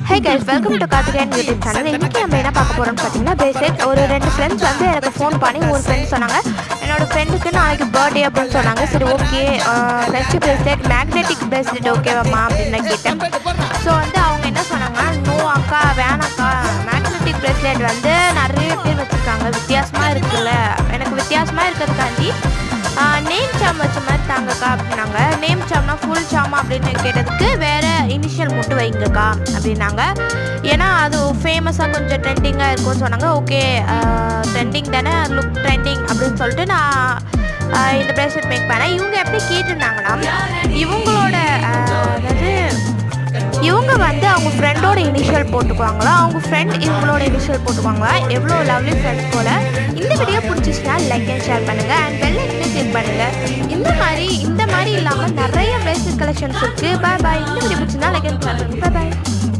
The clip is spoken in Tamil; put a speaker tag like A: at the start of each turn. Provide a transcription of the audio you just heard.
A: Hey guys, welcome to Karthikeyan YouTube channel. இன்றைக்கி நம்ம என்ன பார்க்க போகிறோம்னு பார்த்தீங்கன்னா, பிரேஸ்லெட். ஒரு 2 ஃப்ரெண்ட்ஸ் வந்து எனக்கு ஃபோன் பண்ணி ஒரு ஃப்ரெண்ட் சொன்னாங்க, என்னோடய ஃப்ரெண்டுக்கு நாளைக்கு பர்த்டே அப்படின்னு சொன்னாங்க. சரி, okay, friendship bracelet, magnetic bracelet ஓகேவாம்மா அப்படின்னு நான் கேட்டேன். ஸோ வந்து அவங்க என்ன சொன்னாங்கன்னா, நோ அக்கா, வேணாக்கா, மேக்னெட்டிக் பிரேஸ்லெட் வந்து நிறைய பேர் வச்சுருக்காங்க, வித்தியாசமாக இருக்குல்ல, எனக்கு வித்தியாசமாக இருக்கிறதுக்காண்டி நேம் சாம் வச்ச மாதிரி தாங்கக்கா அப்படின்னாங்க. நேம் சாம்னா ஃபுல் சாமா அப்படின்னு கேட்டதுக்கு வேறு இனிஷியல் மட்டும் வைங்கக்கா அப்படின்னாங்க. ஏன்னா அது ஃபேமஸாக கொஞ்சம் ட்ரெண்டிங்காக இருக்கும்னு சொன்னாங்க. ஓகே, ட்ரெண்டிங் தானே, லுக் ட்ரெண்டிங் அப்படின்னு சொல்லிட்டு நான் இந்த ப்ரேஸ்லெட் மேக் பண்ணேன். இவங்க எப்படி கேட்டிருந்தாங்கன்னா, இவங்களோட அதாவது இவங்க வந்து அவங்க ஃப்ரெண்டோட இனிஷியல் போட்டுக்குவாங்களா, அவங்க ஃப்ரெண்ட் இவங்களோட இனிஷியல் போட்டுக்குவாங்களா. எவ்வளோ லவ்லி ஃப்ரெண்ட்ஸ் போல். இந்த வீடியோ பிடிச்சிச்சுன்னா லைக் அண்ட் ஷேர் பண்ணுங்கள் அண்ட் பெல் ஐக்கனை கிளிக் பண்ணுங்கள். இந்த மாதிரி இல்லாமல் நிறைய பிரேஸ்லெட் கலெக்ஷன்ஸ் இருக்குது. பாய் பாய். இந்த வீடியோ பிடிச்சிருந்தா லைக் அண்ட் ஷேர் பண்ணுங்கள். பாய் பாய்.